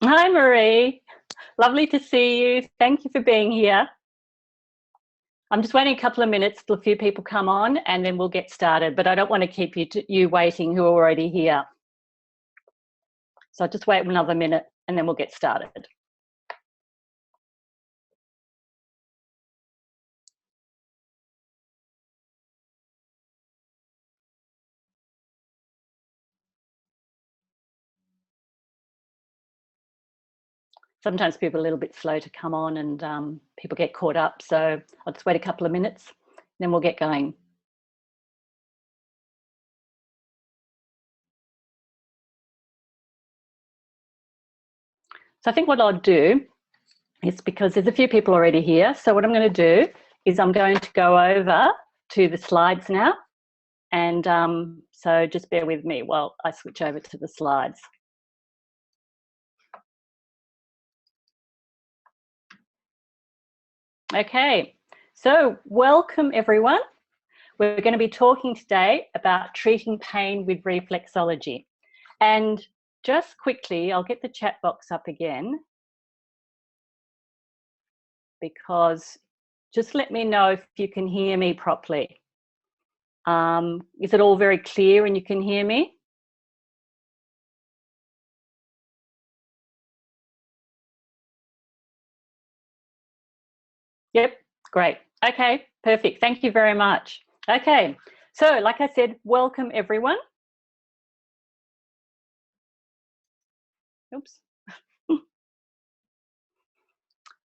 Hi, Marie. Lovely to see you. Thank you for being here. I'm just waiting a couple of minutes till a few people come on and then we'll get started, but I don't want to keep you waiting who are already here. So I'll just wait another minute and then we'll get started. Sometimes people are a little bit slow to come on and people get caught up. So I'll just wait a couple of minutes, then we'll get going. So I think what I'll do is, because there's a few people already here, so what I'm going to do is I'm going to go over to the slides now. And so just bear with me while I switch over to the slides. Okay, so welcome everyone. We're going to be talking today about treating pain with reflexology. And just quickly, I'll get the chat box up again, because just let me know if you can hear me properly. Is it all very clear and you can hear me? Yep, great. Okay, perfect. Thank you very much. Okay, so like I said, welcome everyone. Oops.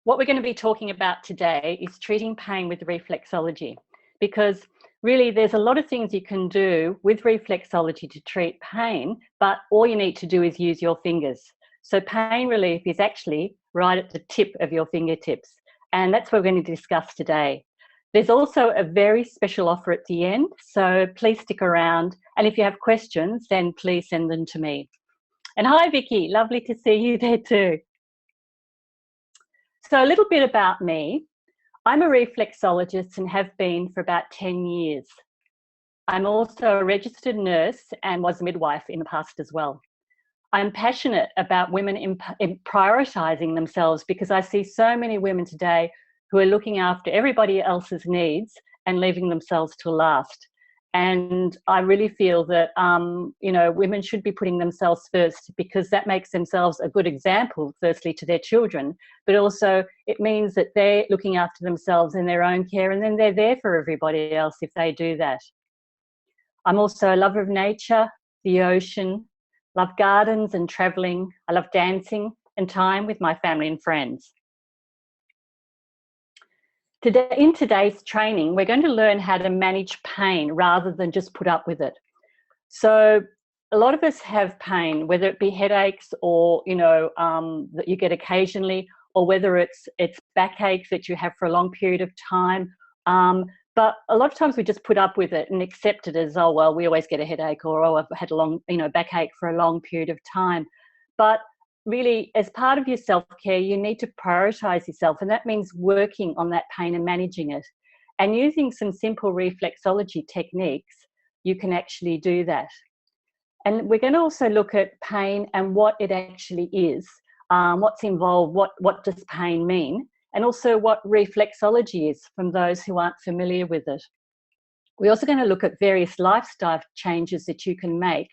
What we're going to be talking about today is treating pain with reflexology, because really there's a lot of things you can do with reflexology to treat pain, but all you need to do is use your fingers. So pain relief is actually right at the tip of your fingertips, and that's what we're going to discuss today. There's also a very special offer at the end, so please stick around, and if you have questions, then please send them to me. And hi Vicky, lovely to see you there too. So a little bit about me. I'm a reflexologist and have been for about 10 years. I'm also a registered nurse and was a midwife in the past as well. I'm passionate about women in prioritising themselves, because I see so many women today who are looking after everybody else's needs and leaving themselves to last. And I really feel that, you know, women should be putting themselves first, because that makes themselves a good example, firstly, to their children, but also it means that they're looking after themselves in their own care, and then they're there for everybody else if they do that. I'm also a lover of nature, the ocean, love gardens and travelling. I love dancing and time with my family and friends. Today, in today's training, we're going to learn how to manage pain rather than just put up with it. So a lot of us have pain, whether it be headaches or, you know, that you get occasionally, or whether it's backache that you have for a long period of time. But a lot of times we just put up with it and accept it as, oh, well, we always get a headache, or, oh, I've had a long, you know, backache for a long period of time. But really, as part of your self-care, you need to prioritise yourself, and that means working on that pain and managing it. And using some simple reflexology techniques, you can actually do that. And we're going to also look at pain and what it actually is, what's involved, what does pain mean, and also what reflexology is from those who aren't familiar with it. We're also going to look at various lifestyle changes that you can make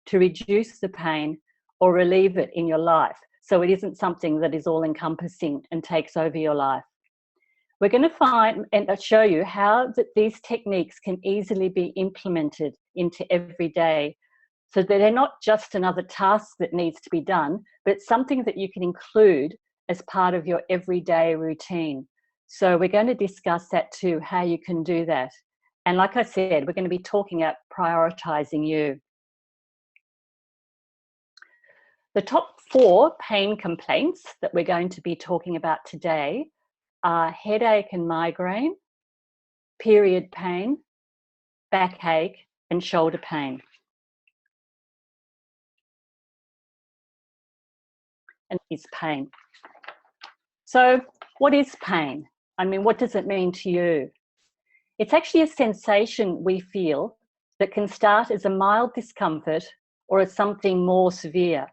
to reduce the pain or relieve it in your life, so it isn't something that is all-encompassing and takes over your life. We're going to find and show you how that these techniques can easily be implemented into every day, so that they're not just another task that needs to be done, but it's something that you can include as part of your everyday routine. So we're going to discuss that too, how you can do that. And like I said, we're going to be talking about prioritising you. The top 4 pain complaints that we're going to be talking about today are headache and migraine, period pain, backache, and shoulder pain. And is pain. So what is pain? I mean, what does it mean to you? It's actually a sensation we feel that can start as a mild discomfort or as something more severe.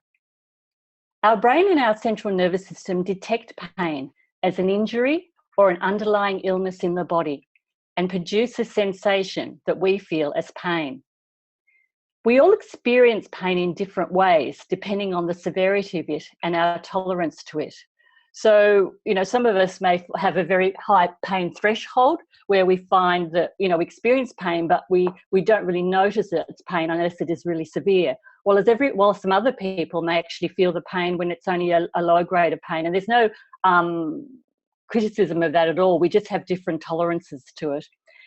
Our brain and our central nervous system detect pain as an injury or an underlying illness in the body and produce a sensation that we feel as pain. We all experience pain in different ways depending on the severity of it and our tolerance to it. So, some of us may have a very high pain threshold where we find that, we experience pain, but we don't really notice that it's pain unless it is really severe. While some other people may actually feel the pain when it's only a low grade of pain. And there's no criticism of that at all. We just have different tolerances to it.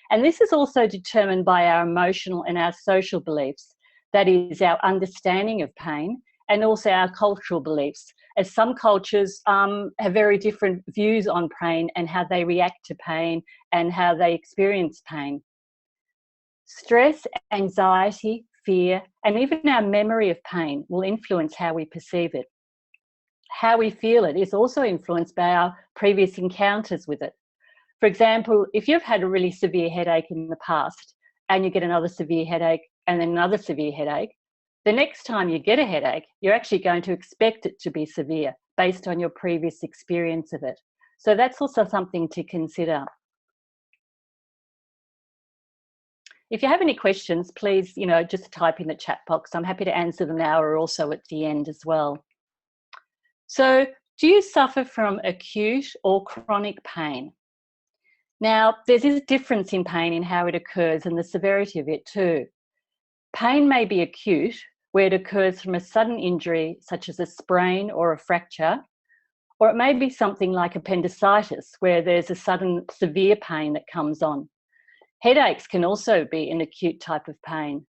And this is also determined by our emotional and our social beliefs. That is our understanding of pain and also our cultural beliefs, as some cultures have very different views on pain and how they react to pain and how they experience pain. Stress, anxiety, fear, and even our memory of pain will influence how we perceive it. How we feel it is also influenced by our previous encounters with it. For example, if you've had a really severe headache in the past and you get another severe headache and then another severe headache, the next time you get a headache, you're actually going to expect it to be severe based on your previous experience of it. So that's also something to consider. If you have any questions, please, just type in the chat box. I'm happy to answer them now or also at the end as well. So, do you suffer from acute or chronic pain? Now, there's a difference in pain in how it occurs and the severity of it too. Pain may be acute, where it occurs from a sudden injury such as a sprain or a fracture, or it may be something like appendicitis, where there's a sudden severe pain that comes on. Headaches can also be an acute type of pain.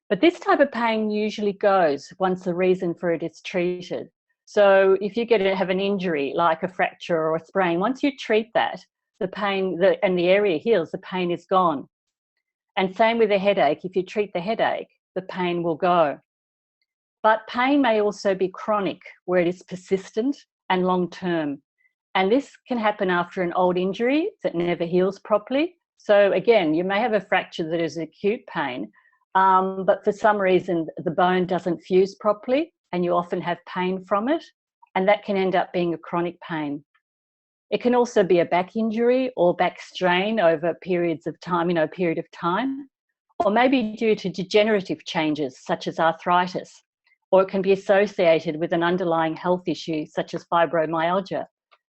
But this type of pain usually goes once the reason for it is treated. So if you have an injury like a fracture or a sprain, once you treat that, the pain and the area heals, the pain is gone. And same with a headache. If you treat the headache, the pain will go. But pain may also be chronic, where it is persistent and long-term. And this can happen after an old injury that never heals properly. So again, you may have a fracture that is acute pain, but for some reason the bone doesn't fuse properly and you often have pain from it, and that can end up being a chronic pain. It can also be a back injury or back strain over periods of time, a period of time, or maybe due to degenerative changes such as arthritis, or it can be associated with an underlying health issue such as fibromyalgia,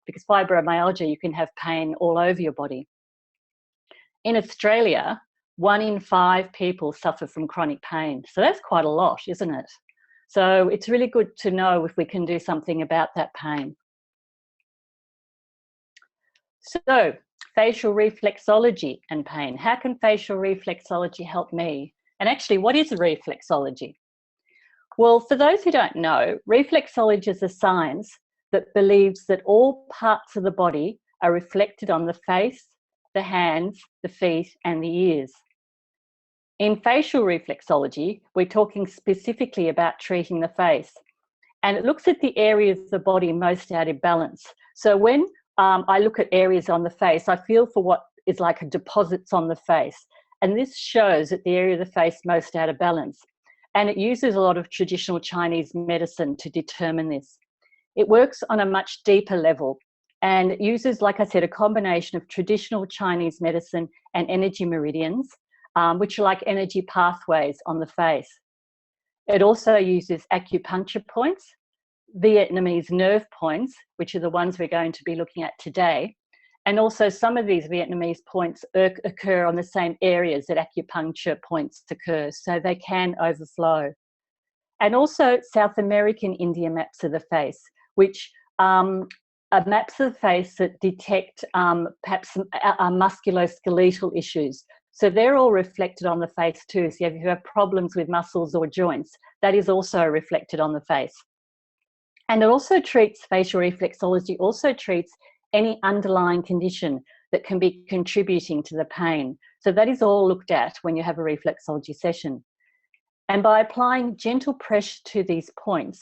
because fibromyalgia, you can have pain all over your body. In Australia, 1 in 5 people suffer from chronic pain. So that's quite a lot, isn't it? So it's really good to know if we can do something about that pain. So, facial reflexology and pain. How can facial reflexology help me? And actually, what is reflexology? Well, for those who don't know, reflexology is a science that believes that all parts of the body are reflected on the face, the hands, the feet, and the ears. In facial reflexology, we're talking specifically about treating the face, and it looks at the areas of the body most out of balance. So when I look at areas on the face, I feel for what is like deposits on the face, and this shows that the area of the face most out of balance. And it uses a lot of traditional Chinese medicine to determine this. It works on a much deeper level, and it uses, like I said, a combination of traditional Chinese medicine and energy meridians, which are like energy pathways on the face. It also uses acupuncture points, Vietnamese nerve points, which are the ones we're going to be looking at today. And also some of these Vietnamese points occur on the same areas that acupuncture points occur, so they can overflow. And also South American India maps of the face, which are maps of the face that detect perhaps musculoskeletal issues. So they're all reflected on the face too. So if you have problems with muscles or joints, that is also reflected on the face. And it also treats, facial reflexology also treats any underlying condition that can be contributing to the pain. So that is all looked at when you have a reflexology session. And by applying gentle pressure to these points,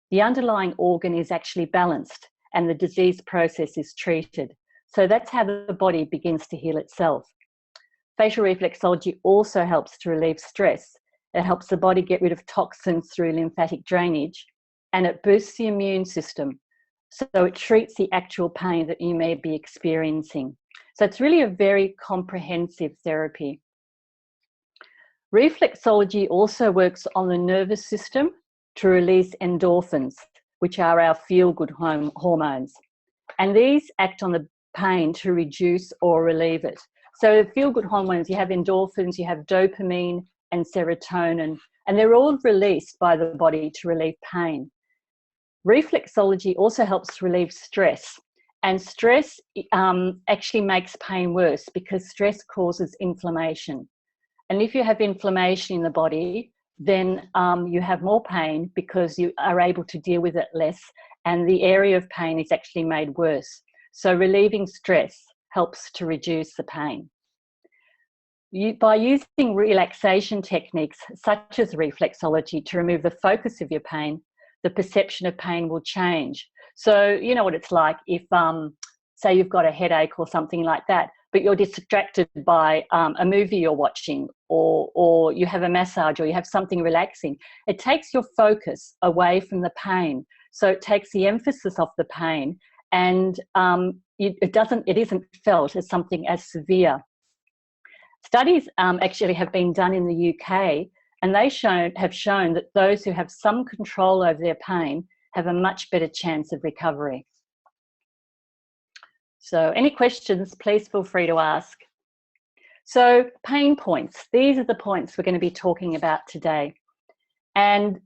the underlying organ is actually balanced and the disease process is treated. So that's how the body begins to heal itself. Facial reflexology also helps to relieve stress. It helps the body get rid of toxins through lymphatic drainage. and it boosts the immune system. So it treats the actual pain that you may be experiencing. So it's really a very comprehensive therapy. Reflexology also works on the nervous system to release endorphins, which are our feel-good hormones. And these act on the pain to reduce or relieve it. So the feel-good hormones, you have endorphins, you have dopamine and serotonin, and they're all released by the body to relieve pain. Reflexology also helps relieve stress, and stress actually makes pain worse because stress causes inflammation. And if you have inflammation in the body, then you have more pain because you are able to deal with it less, and the area of pain is actually made worse. So relieving stress helps to reduce the pain. By using relaxation techniques such as reflexology to remove the focus of your pain, the perception of pain will change. So you know what it's like if, say you've got a headache or something like that, but you're distracted by a movie you're watching, or you have a massage, or you have something relaxing. It takes your focus away from the pain. So it takes the emphasis off the pain, and it isn't felt as something as severe. Studies actually have been done in the UK, and they have shown that those who have some control over their pain have a much better chance of recovery. So any questions, please feel free to ask. So pain points, these are the points we're going to be talking about today. And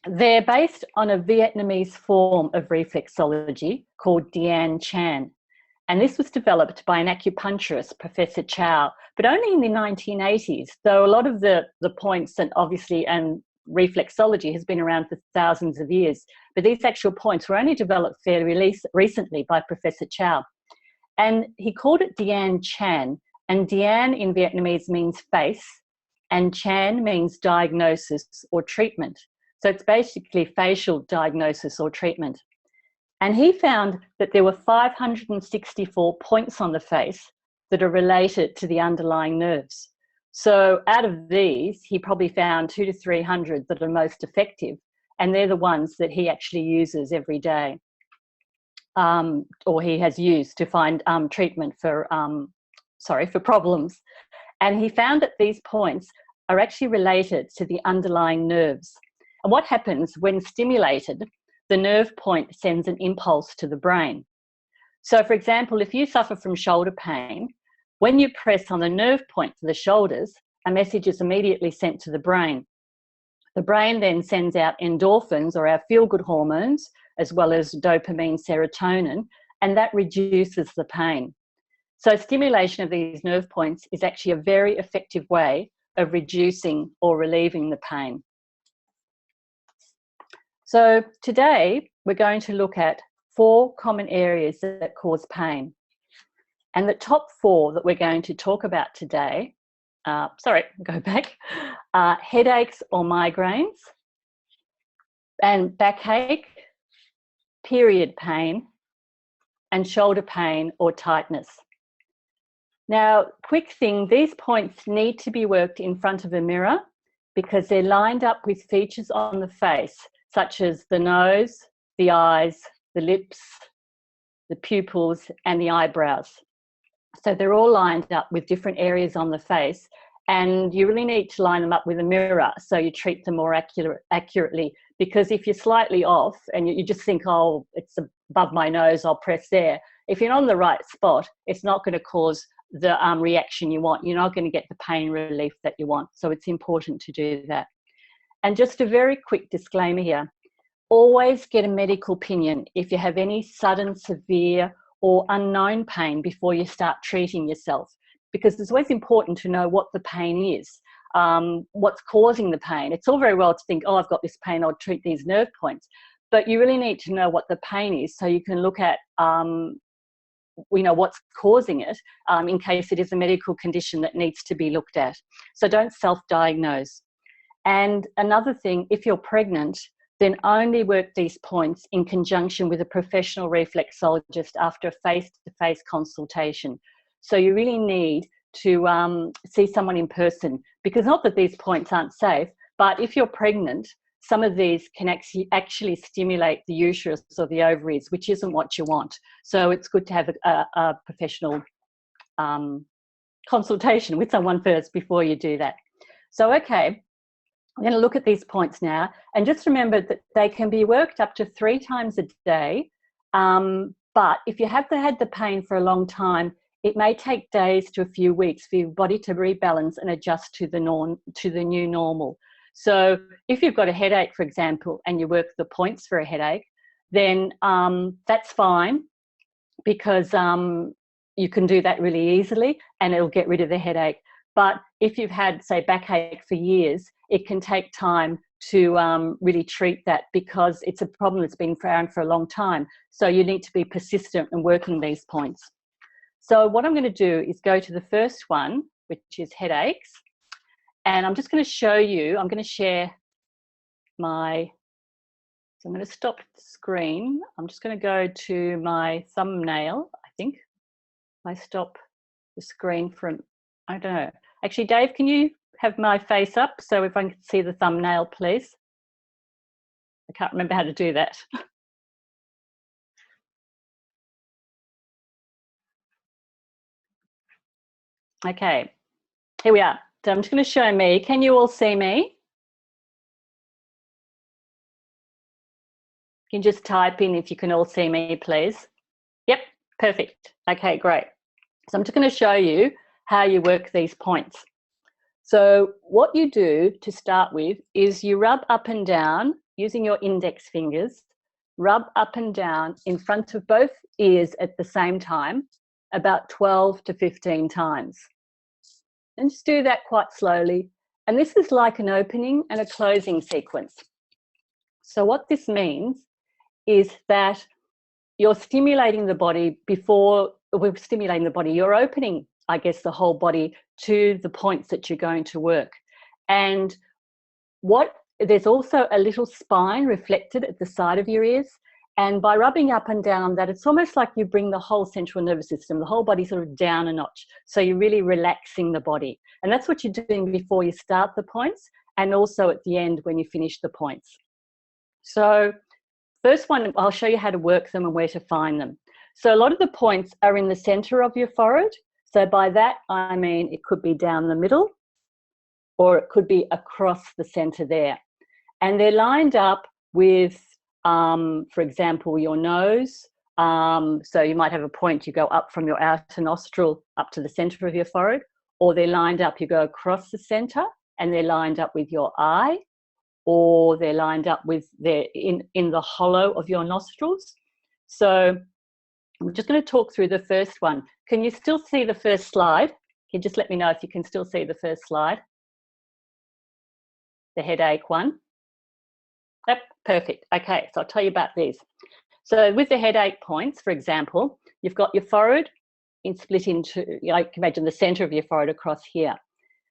they're based on a Vietnamese form of reflexology called Dien Chan. And this was developed by an acupuncturist, Professor Chow, but only in the 1980s, though a lot of the points and reflexology has been around for thousands of years. But these actual points were only developed fairly recently by Professor Chow. And he called it Dien Chan. And Dien in Vietnamese means face, and Chan means diagnosis or treatment. So it's basically facial diagnosis or treatment. And he found that there were 564 points on the face that are related to the underlying nerves. So out of these, he probably found 200 to 300 that are most effective, and they're the ones that he actually uses every day, or he has used to find treatment for problems. And he found that these points are actually related to the underlying nerves. And what happens when stimulated, the nerve point sends an impulse to the brain. So for example, if you suffer from shoulder pain, when you press on the nerve point for the shoulders, a message is immediately sent to the brain. The brain then sends out endorphins, or our feel-good hormones, as well as dopamine, serotonin, and that reduces the pain. So stimulation of these nerve points is actually a very effective way of reducing or relieving the pain. So today we're going to look at 4 common areas that cause pain. And the top 4 that we're going to talk about today, headaches or migraines, and backache, period pain, and shoulder pain or tightness. Now, quick thing, these points need to be worked in front of a mirror because they're lined up with features on the face, such as the nose, the eyes, the lips, the pupils, and the eyebrows. So they're all lined up with different areas on the face, and you really need to line them up with a mirror so you treat them more accurately, because if you're slightly off and you just think, oh, it's above my nose, I'll press there. If you're on the right spot, it's not going to cause the reaction you want. You're not going to get the pain relief that you want. So it's important to do that. And just a very quick disclaimer here, always get a medical opinion if you have any sudden, severe or unknown pain before you start treating yourself, because it's always important to know what the pain is, what's causing the pain. It's all very well to think, oh, I've got this pain, I'll treat these nerve points, but you really need to know what the pain is so you can look at what's causing it in case it is a medical condition that needs to be looked at. So don't self-diagnose. And another thing, if you're pregnant, then only work these points in conjunction with a professional reflexologist after a face-to-face consultation. So you really need to see someone in person, because not that these points aren't safe, but if you're pregnant, some of these can actually stimulate the uterus or the ovaries, which isn't what you want. So it's good to have a professional consultation with someone first before you do that. So, okay, I'm going to look at these points now, and just remember that they can be worked up to 3 times a day. But if you have had the pain for a long time, it may take days to a few weeks for your body to rebalance and adjust to the new normal. So if you've got a headache, for example, and you work the points for a headache, then that's fine, because you can do that really easily and it'll get rid of the headache. But if you've had, say, backache for years, it can take time to really treat that, because it's a problem that's been around for a long time. So you need to be persistent in working these points. So what I'm going to do is go to the first one, which is headaches. And I'm just going to show you, I'm going to share my, so I'm going to stop the screen. I'm just going to go to my thumbnail, I think. I stop the screen from, I don't know. Actually, Dave, can you have my face up so if I can see the thumbnail, please? I can't remember how to do that. Okay, here we are. So I'm just going to show me. Can you all see me? You can just type in if you can all see me, please. Yep, perfect. Okay, great. So I'm just going to show you how you work these points. So what you do to start with is you rub up and down using your index fingers, rub up and down in front of both ears at the same time, about 12 to 15 times. And just do that quite slowly. And this is like an opening and a closing sequence. So what this means is that you're stimulating the body before we're stimulating the body. You're opening, I guess, the whole body to the points that you're going to work. And there's also a little spine reflected at the side of your ears. And by rubbing up and down that, it's almost like you bring the whole central nervous system, the whole body sort of down a notch. So you're really relaxing the body. And that's what you're doing before you start the points, and also at the end when you finish the points. So first one, I'll show you how to work them and where to find them. So a lot of the points are in the center of your forehead. So by that, I mean it could be down the middle, or it could be across the center there. And they're lined up with, for example, your nose. So you might have a point, you go up from your outer nostril up to the center of your forehead, or they're lined up, you go across the center and they're lined up with your eye, or they're lined up with in the hollow of your nostrils. So I'm just going to talk through the first one. Can you still see the first slide? Can you just let me know if you can still see the first slide? The headache one. Yep, perfect. Okay, so I'll tell you about these. So with the headache points, for example, you've got your forehead split into, you can imagine the center of your forehead across here.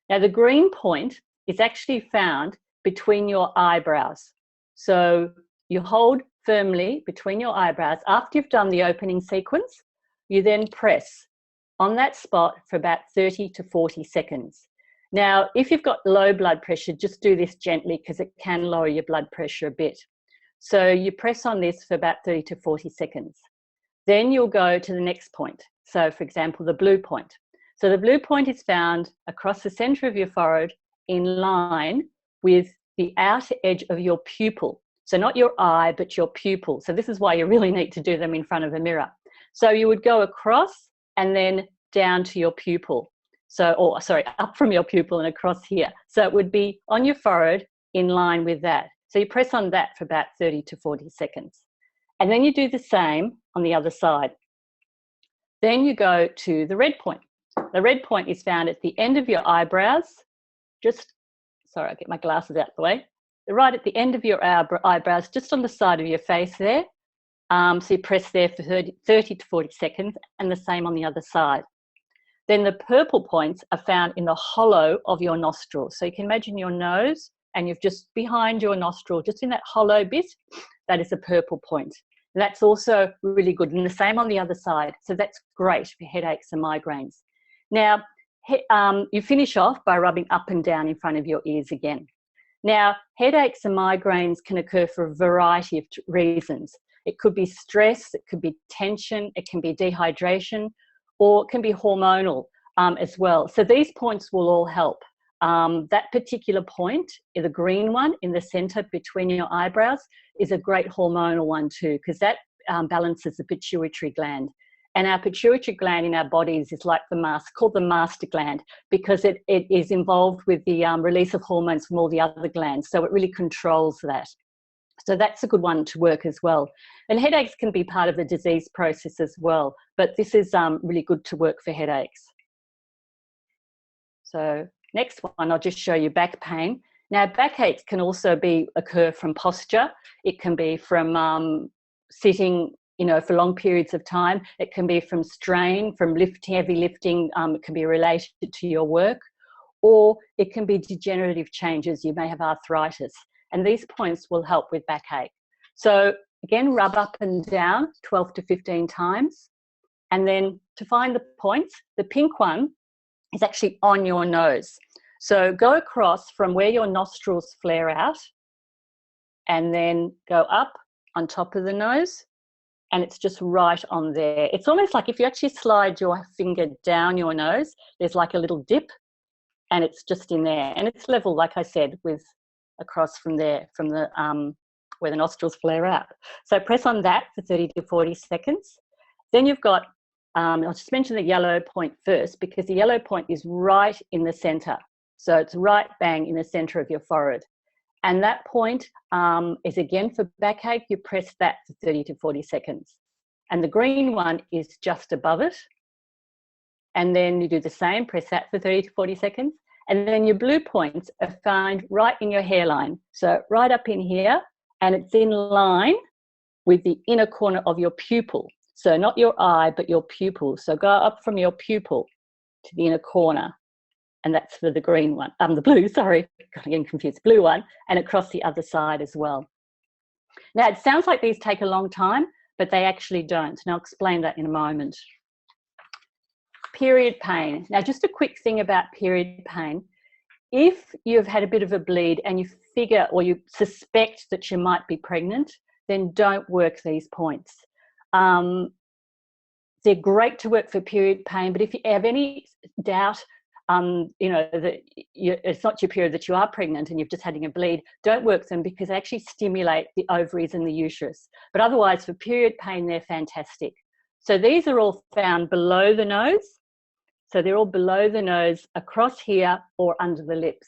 Now the green point is actually found between your eyebrows. So you hold firmly between your eyebrows. After you've done the opening sequence, you then press on that spot for about 30 to 40 seconds. Now, if you've got low blood pressure, just do this gently because it can lower your blood pressure a bit. So you press on this for about 30 to 40 seconds. Then you'll go to the next point. So for example, the blue point. So the blue point is found across the center of your forehead in line with the outer edge of your pupil. So not your eye, but your pupil. So this is why you really need to do them in front of a mirror. So you would go across and then down to your pupil. So, or sorry, up from your pupil and across here. So it would be on your forehead in line with that. So you press on that for about 30 to 40 seconds. And then you do the same on the other side. Then you go to the red point. The red point is found at the end of your eyebrows. Sorry, I'll get my glasses out the way. Right at the end of your eyebrows, just on the side of your face there. So you press there for 30 to 40 seconds, and the same on the other side. Then the purple points are found in the hollow of your nostril. So you can imagine your nose, and you've just behind your nostril, just in that hollow bit, that is a purple point. And that's also really good. And the same on the other side. So that's great for headaches and migraines. Now, you finish off by rubbing up and down in front of your ears again. Now, headaches and migraines can occur for a variety of reasons. It could be stress, it could be tension, it can be dehydration, or it can be hormonal as well. So these points will all help. That particular point, the green one in the center between your eyebrows, is a great hormonal one too, because that balances the pituitary gland. And our pituitary gland in our bodies is like the called the master gland, because it is involved with the release of hormones from all the other glands. So it really controls that. So that's a good one to work as well. And headaches can be part of the disease process as well, but this is really good to work for headaches. So next one, I'll just show you back pain. Now, backaches can also occur from posture. It can be from sitting, for long periods of time. It can be from strain, from heavy lifting. It can be related to your work, or it can be degenerative changes. You may have arthritis, and these points will help with backache. So again, rub up and down 12 to 15 times. And then to find the points, the pink one is actually on your nose. So go across from where your nostrils flare out and then go up on top of the nose, and it's just right on there. It's almost like if you actually slide your finger down your nose, there's like a little dip, and it's just in there. And it's level, like I said, with across from there, from the where the nostrils flare out. So press on that for 30 to 40 seconds. Then you've got, I'll just mention the yellow point first, because the yellow point is right in the center. So it's right bang in the center of your forehead. And that point is again for backache. You press that for 30 to 40 seconds. And the green one is just above it. And then you do the same, press that for 30 to 40 seconds. And then your blue points are found right in your hairline. So right up in here, and it's in line with the inner corner of your pupil. So not your eye, but your pupil. So go up from your pupil to the inner corner. And that's for the green one, the blue, sorry, got getting confused, blue one, and across the other side as well. Now, it sounds like these take a long time, but they actually don't. And I'll explain that in a moment. Period pain. Now, just a quick thing about period pain. If you've had a bit of a bleed and you figure or you suspect that you might be pregnant, then don't work these points. They're great to work for period pain, but if you have any doubt, that it's not your period, that you are pregnant and you've just had a bleed, don't work them, because they actually stimulate the ovaries and the uterus. But otherwise, for period pain, they're fantastic. So these are all found below the nose. So they're all below the nose, across here, or under the lips.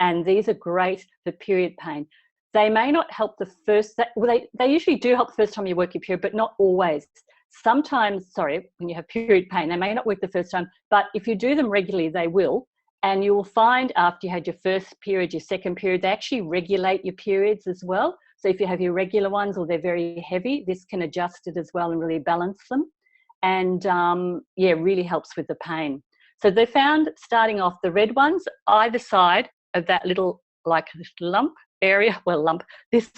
And these are great for period pain. They may not help the first, well, they usually do help the first time you work your period, but not always. Sometimes, when you have period pain, they may not work the first time, but if you do them regularly, they will. And you will find after you had your first period, your second period, they actually regulate your periods as well. So if you have your regular ones or they're very heavy, this can adjust it as well and really balance them. And really helps with the pain. So they found, starting off, the red ones either side of that little, like lump area, this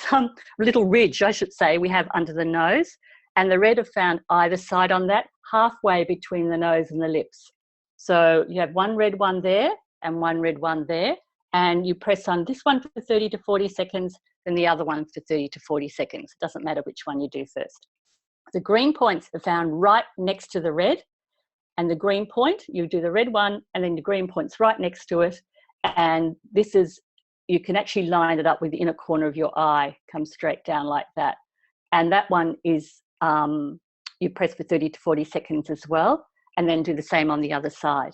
little ridge, I should say, we have under the nose. And the red are found either side on that, halfway between the nose and the lips. So you have one red one there and one red one there. And you press on this one for 30 to 40 seconds, then the other one for 30 to 40 seconds. It doesn't matter which one you do first. The green points are found right next to the red. And the green point, you do the red one, and then the green point's right next to it. And this is, you can actually line it up with the inner corner of your eye, come straight down like that. And that one is, you press for 30 to 40 seconds as well, and then do the same on the other side.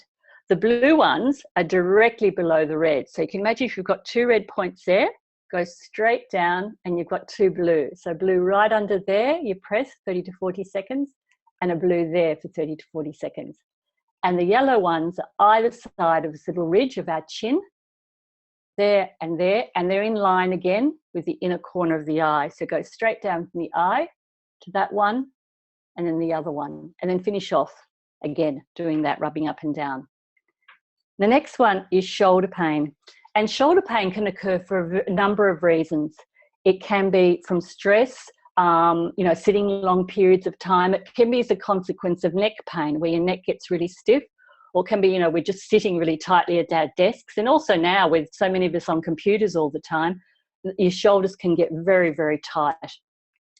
The blue ones are directly below the red. So you can imagine if you've got two red points there, go straight down and you've got two blue. So blue right under there, you press 30 to 40 seconds, and a blue there for 30 to 40 seconds. And the yellow ones are either side of this little ridge of our chin, there, and they're in line again with the inner corner of the eye. So go straight down from the eye to that one, and then the other one, and then finish off again doing that, rubbing up and down. The next one is shoulder pain, and shoulder pain can occur for a number of reasons. It can be from stress, sitting long periods of time. It can be as a consequence of neck pain, where your neck gets really stiff, or it can be, you know, we're just sitting really tightly at our desks. And also now with so many of us on computers all the time, your shoulders can get very, very tight.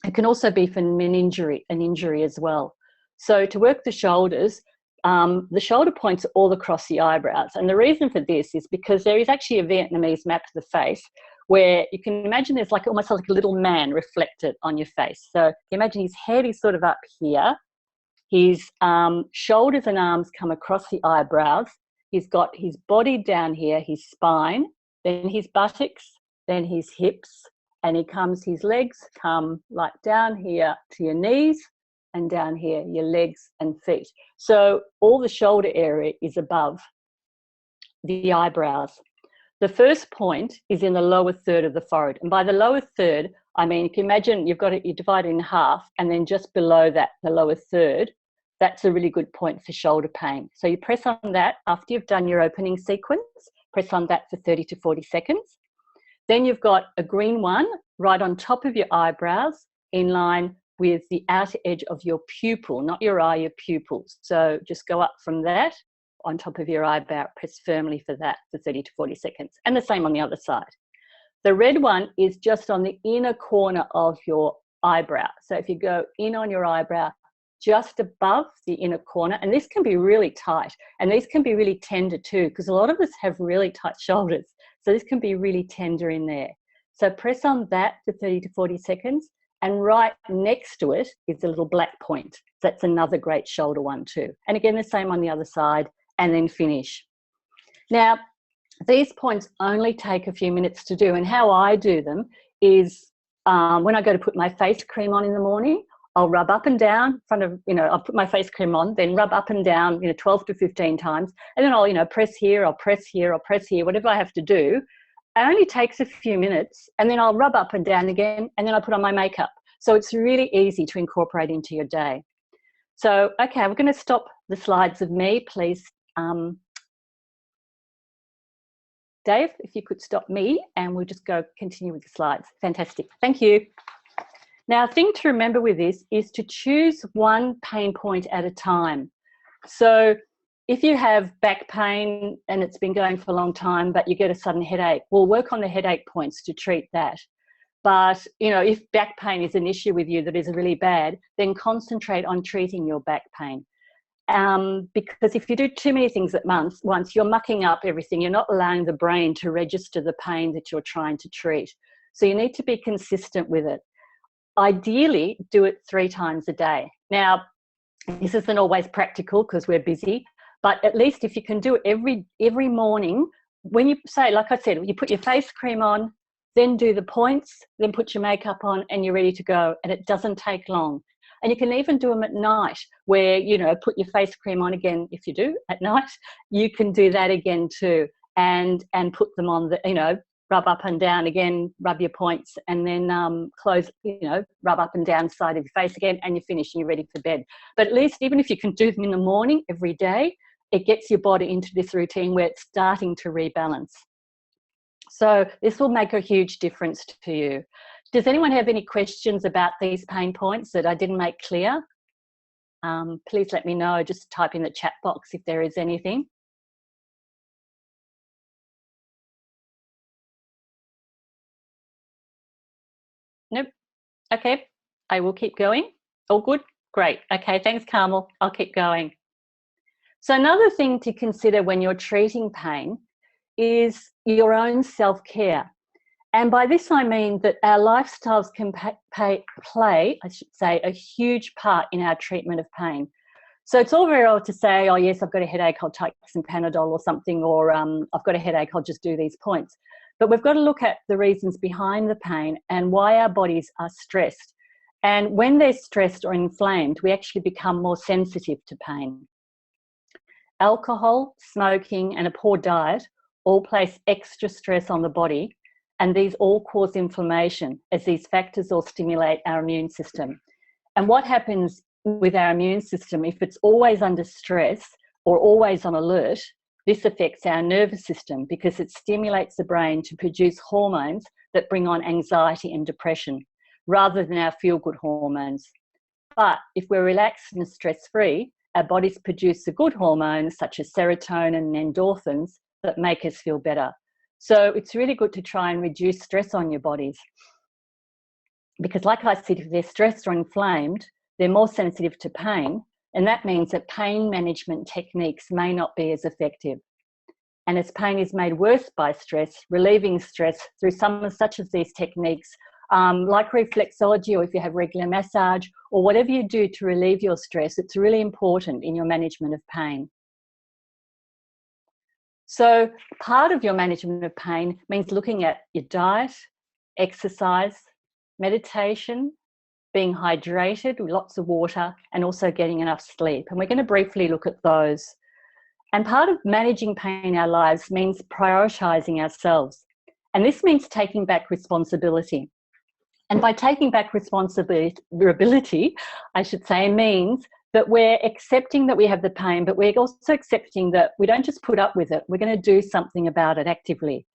It can also be from an injury as well. So to work the shoulders, the shoulder points are all across the eyebrows. And the reason for this is because there is actually a Vietnamese map of the face where you can imagine there's like almost like a little man reflected on your face. So imagine his head is sort of up here. His shoulders and arms come across the eyebrows. He's got his body down here, his spine, then his buttocks, then his hips, and his legs come like down here to your knees and down here, your legs and feet. So all the shoulder area is above the eyebrows. The first point is in the lower third of the forehead. And by the lower third, I mean, if you imagine you divide it in half, and then just below that, the lower third, that's a really good point for shoulder pain. So you press on that after you've done your opening sequence, press on that for 30 to 40 seconds. Then you've got a green one right on top of your eyebrows in line with the outer edge of your pupil, not your eye, your pupil. So just go up from that on top of your eyebrow, press firmly for that for 30 to 40 seconds. And the same on the other side. The red one is just on the inner corner of your eyebrow. So if you go in on your eyebrow, just above the inner corner, and this can be really tight, and these can be really tender too, because a lot of us have really tight shoulders. So this can be really tender in there. So press on that for 30 to 40 seconds, and right next to it is a little black point. That's another great shoulder one too. And again, the same on the other side, and then finish. Now, these points only take a few minutes to do, and how I do them is when I go to put my face cream on in the morning, I'll rub up and down in front of, I'll put my face cream on, then rub up and down, 12 to 15 times. And then I'll, press here, I'll press here, I'll press here, whatever I have to do. It only takes a few minutes, and then I'll rub up and down again, and then I put on my makeup. So it's really easy to incorporate into your day. So, okay, we're going to stop the slides of me, please. Dave, if you could stop me, and we'll just continue with the slides. Fantastic. Thank you. Now, a thing to remember with this is to choose one pain point at a time. So if you have back pain and it's been going for a long time, but you get a sudden headache, we'll work on the headache points to treat that. But, if back pain is an issue with you that is really bad, then concentrate on treating your back pain. Because if you do too many things at once, you're mucking up everything. You're not allowing the brain to register the pain that you're trying to treat. So you need to be consistent with it. Ideally, do it 3 times a day. Now, this isn't always practical because we're busy, but at least if you can do it every morning, when you say, like I said, you put your face cream on, then do the points, then put your makeup on, and you're ready to go. And it doesn't take long. And you can even do them at night where, put your face cream on again. If you do at night, you can do that again too, and put them on the, rub up and down again, rub your points, and then close, rub up and down side of your face again, and you're finished and you're ready for bed. But at least even if you can do them in the morning every day, it gets your body into this routine where it's starting to rebalance. So this will make a huge difference to you. Does anyone have any questions about these pain points that I didn't make clear? Please let me know. Just type in the chat box if there is anything. Nope. Okay, I will keep going. All good? Great. Okay, thanks, Carmel. I'll keep going. So another thing to consider when you're treating pain is your own self-care. And by this I mean that our lifestyles can play, I should say, a huge part in our treatment of pain. So it's all very well to say, oh yes, I've got a headache, I'll take some Panadol or something, or I've got a headache, I'll just do these points. But we've got to look at the reasons behind the pain and why our bodies are stressed. And when they're stressed or inflamed, we actually become more sensitive to pain. Alcohol, smoking, and a poor diet all place extra stress on the body, and these all cause inflammation, as these factors all stimulate our immune system. And what happens with our immune system, if it's always under stress or always on alert, this affects our nervous system because it stimulates the brain to produce hormones that bring on anxiety and depression rather than our feel-good hormones. But if we're relaxed and stress-free, our bodies produce the good hormones such as serotonin and endorphins that make us feel better. So it's really good to try and reduce stress on your bodies. Because like I said, if they're stressed or inflamed, they're more sensitive to pain, and that means that pain management techniques may not be as effective. And as pain is made worse by stress, relieving stress through some such as these techniques, like reflexology, or if you have regular massage, or whatever you do to relieve your stress, it's really important in your management of pain. So part of your management of pain means looking at your diet, exercise, meditation, being hydrated with lots of water, and also getting enough sleep. And we're going to briefly look at those. And part of managing pain in our lives means prioritising ourselves. And this means taking back responsibility. And by taking back responsibility, I should say, means that we're accepting that we have the pain, but we're also accepting that we don't just put up with it, we're going to do something about it actively.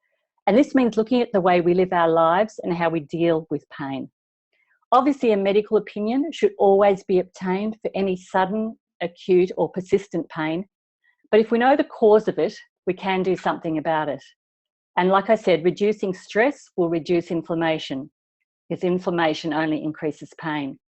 And this means looking at the way we live our lives and how we deal with pain. Obviously, a medical opinion should always be obtained for any sudden, acute or persistent pain. But if we know the cause of it, we can do something about it. And like I said, reducing stress will reduce inflammation, because inflammation only increases pain.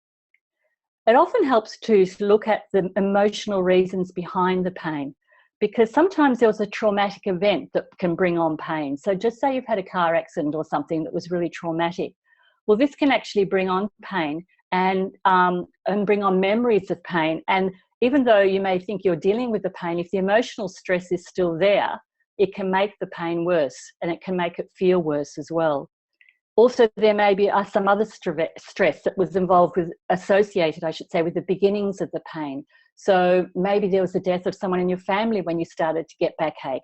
It often helps to look at the emotional reasons behind the pain, because sometimes there's a traumatic event that can bring on pain. So just say you've had a car accident or something that was really traumatic. Well, this can actually bring on pain and bring on memories of pain. And even though you may think you're dealing with the pain, if the emotional stress is still there, it can make the pain worse, and it can make it feel worse as well. Also, there may be some other stress that was involved with, associated, I should say, with the beginnings of the pain. So maybe there was the death of someone in your family when you started to get backache.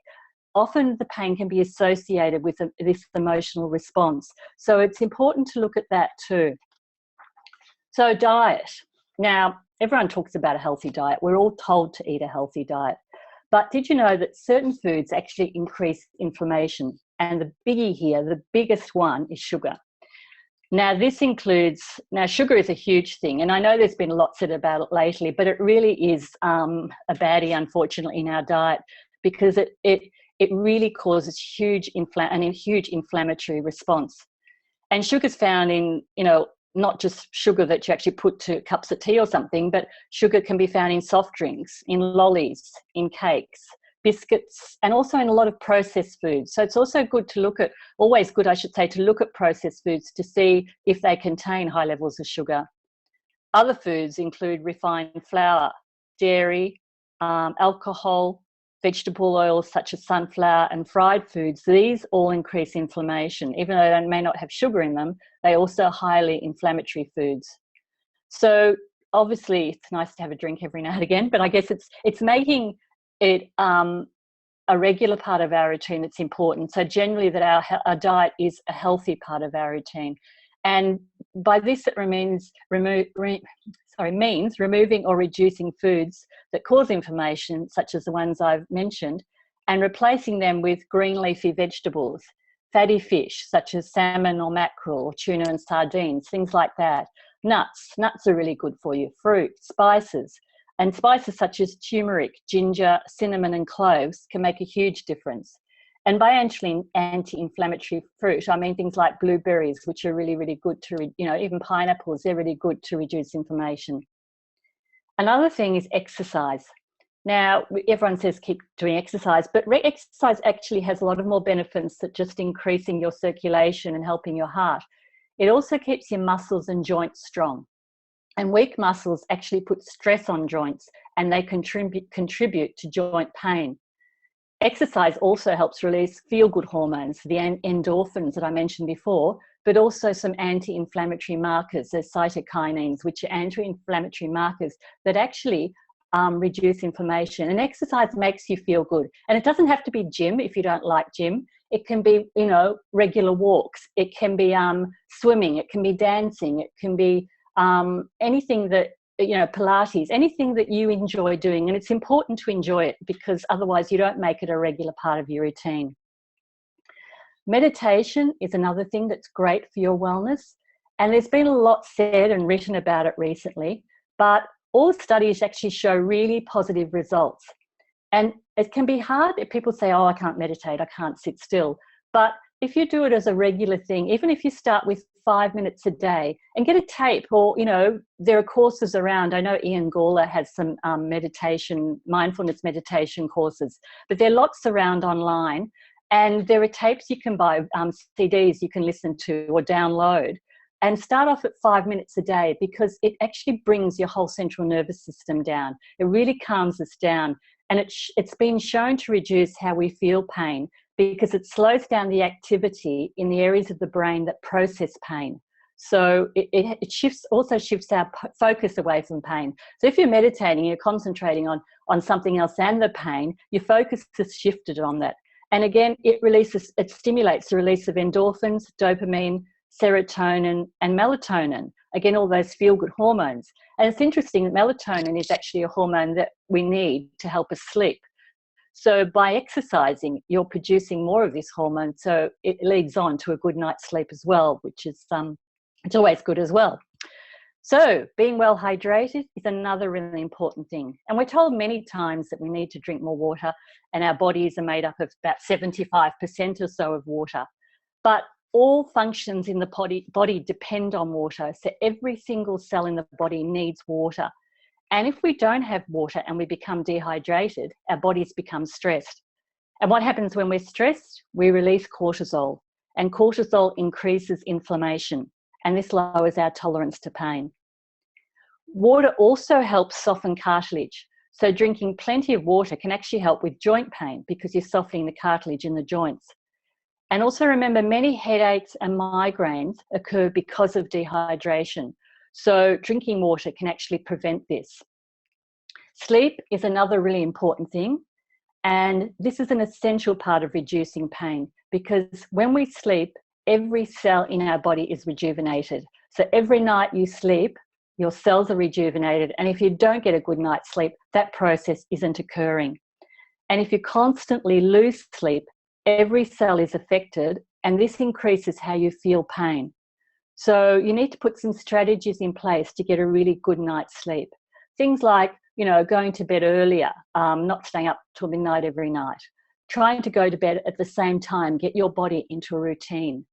Often the pain can be associated with this emotional response. So it's important to look at that too. So diet. Now, everyone talks about a healthy diet. We're all told to eat a healthy diet. But did you know that certain foods actually increase inflammation? And the biggie here, the biggest one, is sugar. Now, this includes, sugar is a huge thing. And I know there's been a lot said about it lately, but it really is a baddie, unfortunately, in our diet, because it really causes huge inflammatory response. And sugar's found in, not just sugar that you actually put to cups of tea or something, but sugar can be found in soft drinks, in lollies, in cakes, biscuits, and also in a lot of processed foods. So it's also good to look at, always good, I should say, to look at processed foods to see if they contain high levels of sugar. Other foods include refined flour, dairy, alcohol, vegetable oils such as sunflower, and fried foods. These all increase inflammation. Even though they may not have sugar in them, they also are highly inflammatory foods. So obviously it's nice to have a drink every now and again, but I guess it's making it a regular part of our routine that's important. So generally that our diet is a healthy part of our routine. And by this it means removing or reducing foods that cause inflammation, such as the ones I've mentioned, and replacing them with green leafy vegetables, fatty fish, such as salmon or mackerel, or tuna and sardines, things like that. Nuts are really good for you. Fruit, spices, and spices such as turmeric, ginger, cinnamon and cloves can make a huge difference. And by anti-inflammatory fruit, I mean things like blueberries, which are really, really good to, even pineapples, they're really good to reduce inflammation. Another thing is exercise. Now, everyone says keep doing exercise, but exercise actually has a lot of more benefits than just increasing your circulation and helping your heart. It also keeps your muscles and joints strong. And weak muscles actually put stress on joints, and they contribute to joint pain. Exercise also helps release feel-good hormones, the endorphins that I mentioned before, but also some anti-inflammatory markers, the cytokinins, which are anti-inflammatory markers that actually reduce inflammation. And exercise makes you feel good. And it doesn't have to be gym if you don't like gym. It can be, regular walks. It can be swimming. It can be dancing. It can be anything that, Pilates, anything that you enjoy doing. And it's important to enjoy it, because otherwise you don't make it a regular part of your routine. Meditation is another thing that's great for your wellness. And there's been a lot said and written about it recently, but all studies actually show really positive results. And it can be hard if people say, oh, I can't meditate, I can't sit still. But if you do it as a regular thing, even if you start with 5 minutes a day and get a tape, or, you know, there are courses around. I know Ian Gawler has some mindfulness meditation courses, but there are lots around online. And there are tapes you can buy, CDs you can listen to or download, and start off at 5 minutes a day, because it actually brings your whole central nervous system down. It really calms us down. And it's been shown to reduce how we feel pain, because it slows down the activity in the areas of the brain that process pain. So it also shifts our focus away from pain. So if you're meditating, you're concentrating on something else and the pain, your focus is shifted on that. And again, it stimulates the release of endorphins, dopamine, serotonin, and melatonin. Again, all those feel-good hormones. And it's interesting that melatonin is actually a hormone that we need to help us sleep. So by exercising, you're producing more of this hormone, so it leads on to a good night's sleep as well, which is it's always good as well. So being well hydrated is another really important thing. And we're told many times that we need to drink more water, and our bodies are made up of about 75% or so of water. But all functions in the body depend on water. So every single cell in the body needs water. And if we don't have water and we become dehydrated, our bodies become stressed. And what happens when we're stressed? We release cortisol, and cortisol increases inflammation, and this lowers our tolerance to pain. Water also helps soften cartilage. So drinking plenty of water can actually help with joint pain, because you're softening the cartilage in the joints. And also remember, many headaches and migraines occur because of dehydration. So drinking water can actually prevent this. Sleep is another really important thing. And this is an essential part of reducing pain, because when we sleep, every cell in our body is rejuvenated. So every night you sleep, your cells are rejuvenated. And if you don't get a good night's sleep, that process isn't occurring. And if you constantly lose sleep, every cell is affected, and this increases how you feel pain. So you need to put some strategies in place to get a really good night's sleep. Things like, you know, going to bed earlier, not staying up till midnight every night, trying to go to bed at the same time, get your body into a routine.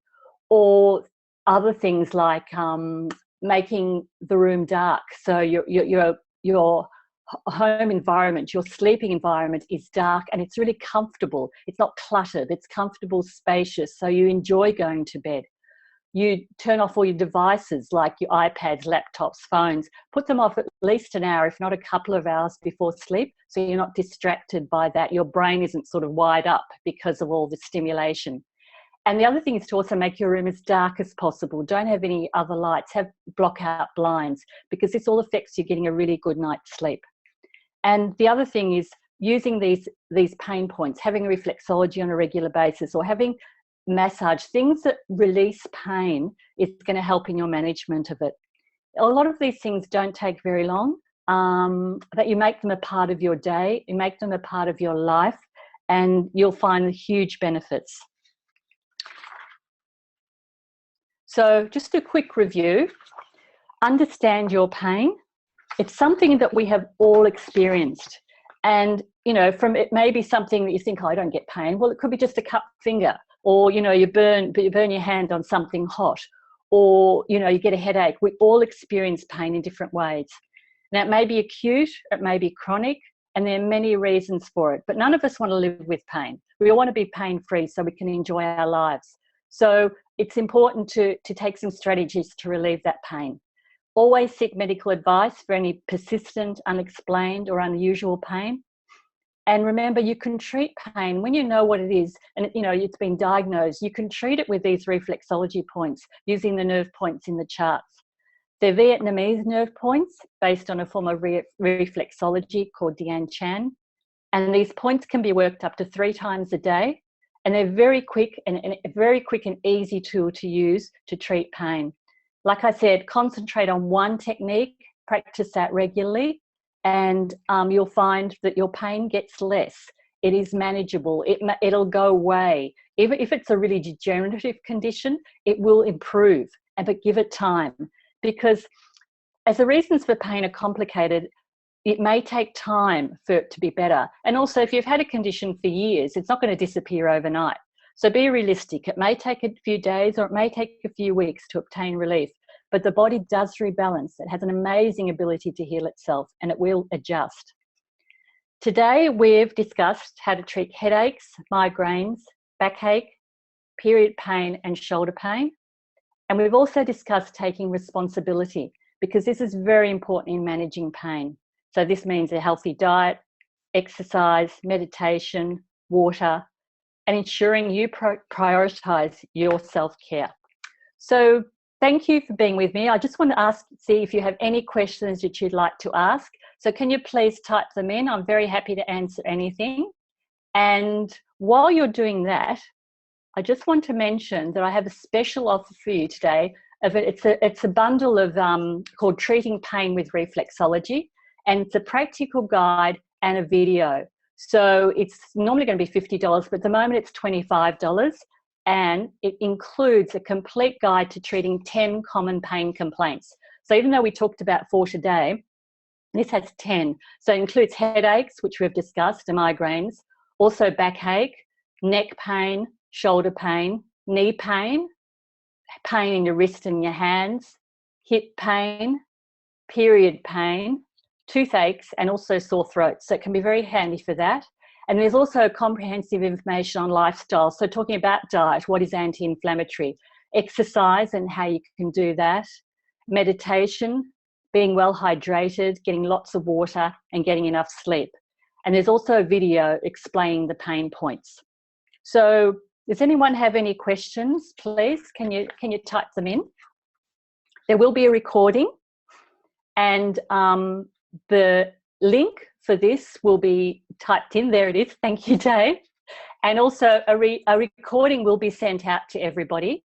Or other things like making the room dark. So your home environment, your sleeping environment is dark and it's really comfortable. It's not cluttered, it's comfortable, spacious, so you enjoy going to bed. You turn off all your devices like your iPads, laptops, phones. Put them off at least an hour, if not a couple of hours before sleep, so you're not distracted by that. Your brain isn't sort of wired up because of all the stimulation. And the other thing is to also make your room as dark as possible. Don't have any other lights. Block out blinds, because this all affects you getting a really good night's sleep. And the other thing is using these pain points, having a reflexology on a regular basis, or having massage, things that release pain, is going to help in your management of it. A lot of these things don't take very long, but you make them a part of your day, you make them a part of your life, and you'll find huge benefits. So just a quick review. Understand your pain. It's something that we have all experienced. And, you know, from it may be something that you think, oh, I don't get pain. Well, it could be just a cut finger, or, you know, you burn your hand on something hot, or, you know, you get a headache. We all experience pain in different ways. Now, it may be acute, it may be chronic, and there are many reasons for it. But none of us want to live with pain. We all want to be pain-free so we can enjoy our lives. So it's important to take some strategies to relieve that pain. Always seek medical advice for any persistent, unexplained or unusual pain. And remember, you can treat pain when you know what it is, and you know it's been diagnosed. You can treat it with these reflexology points using the nerve points in the charts. They're Vietnamese nerve points based on a form of reflexology called Dian Chan. And these points can be worked up to 3 times a day. And they're very quick and a very quick and easy tool to use to treat pain. Like I said, concentrate on one technique, practice that regularly, and you'll find that your pain gets less. It is manageable. It'll go away. Even if it's a really degenerative condition, it will improve, but give it time. Because as the reasons for pain are complicated, it may take time for it to be better. And also, if you've had a condition for years, it's not going to disappear overnight. So be realistic. It may take a few days or it may take a few weeks to obtain relief, but the body does rebalance. It has an amazing ability to heal itself, and it will adjust. Today, we've discussed how to treat headaches, migraines, backache, period pain, and shoulder pain. And we've also discussed taking responsibility, because this is very important in managing pain. So this means a healthy diet, exercise, meditation, water, and ensuring you prioritise your self-care. So thank you for being with me. I just want to see if you have any questions that you'd like to ask. So can you please type them in? I'm very happy to answer anything. And while you're doing that, I just want to mention that I have a special offer for you today. It's a bundle of called Treating Pain with Reflexology, and it's a practical guide and a video. So it's normally going to be $50, but at the moment it's $25, and it includes a complete guide to treating 10 common pain complaints. So even though we talked about 4 today, this has 10. So it includes headaches, which we've discussed, and migraines, also backache, neck pain, shoulder pain, knee pain, pain in your wrist and your hands, hip pain, period pain, toothaches, and also sore throats. So it can be very handy for that. And there's also comprehensive information on lifestyle. So talking about diet, what is anti-inflammatory, exercise and how you can do that, meditation, being well hydrated, getting lots of water, and getting enough sleep. And there's also a video explaining the pain points. So does anyone have any questions, please? Can you type them in? There will be a recording, and the link for this will be typed in. There it is. Thank you, Dave. And also a recording will be sent out to everybody.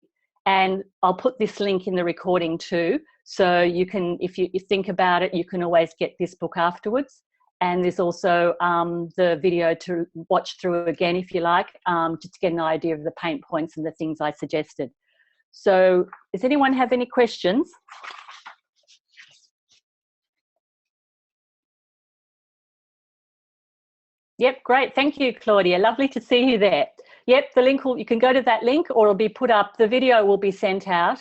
And I'll put this link in the recording too. So you can, if you think about it, you can always get this book afterwards. And there's also the video to watch through again if you like, just to get an idea of the pain points and the things I suggested. So does anyone have any questions? Yep, great. Thank you, Claudia. Lovely to see you there. Yep, the link you can go to that link, or it'll be put up. The video will be sent out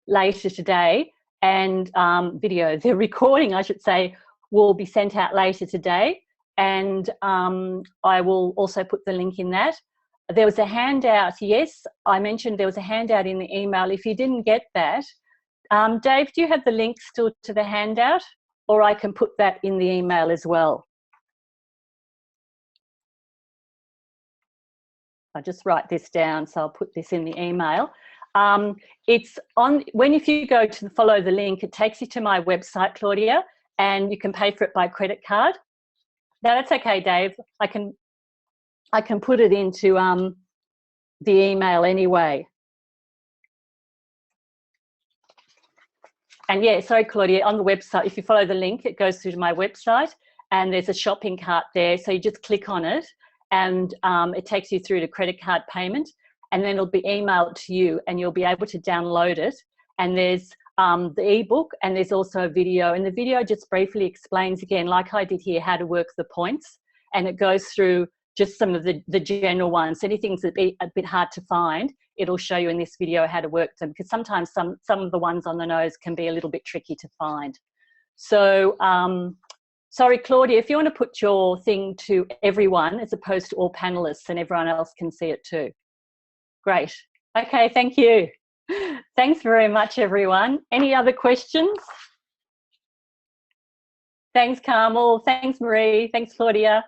later today, and the recording, I should say, will be sent out later today, and I will also put the link in that. There was a handout. Yes, I mentioned there was a handout in the email. If you didn't get that, Dave, do you have the link still to the handout, or I can put that in the email as well? I'll just write this down, so I'll put this in the email. It's on, if you go to follow the link, it takes you to my website, Claudia, and you can pay for it by credit card. No, that's okay, Dave. I can put it into the email anyway. And yeah, sorry, Claudia, on the website, if you follow the link, it goes through to my website, and there's a shopping cart there. So you just click on it, and it takes you through to credit card payment, and then it'll be emailed to you, and you'll be able to download it. And there's the ebook, and there's also a video, and the video just briefly explains again, like I did here, how to work the points, and it goes through just some of the general ones. Anything that's a bit hard to find, it'll show you in this video how to work them, because sometimes some of the ones on the nose can be a little bit tricky to find. So sorry, Claudia, if you want to put your thing to everyone as opposed to all panelists, and everyone else can see it too. Great. Okay, thank you. Thanks very much, everyone. Any other questions? Thanks, Carmel. Thanks, Marie. Thanks, Claudia.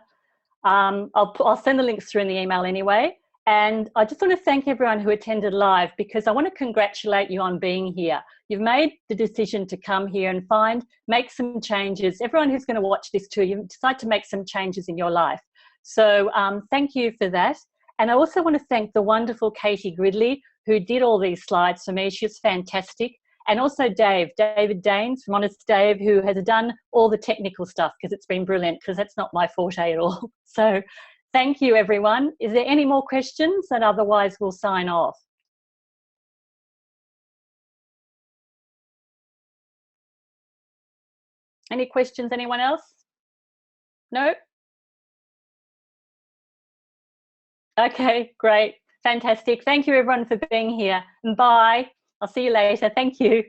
I'll send the links through in the email anyway. And I just want to thank everyone who attended live, because I want to congratulate you on being here. You've made the decision to come here and make some changes. Everyone who's going to watch this too, you decide to make some changes in your life. So thank you for that. And I also want to thank the wonderful Katie Gridley, who did all these slides for me. She's fantastic. And also David Daines from Honest Dave, who has done all the technical stuff, because it's been brilliant, because that's not my forte at all. So thank you, everyone. Is there any more questions? And otherwise we'll sign off. Any questions, anyone else? No? Okay, great. Fantastic. Thank you everyone for being here. And bye. I'll see you later. Thank you.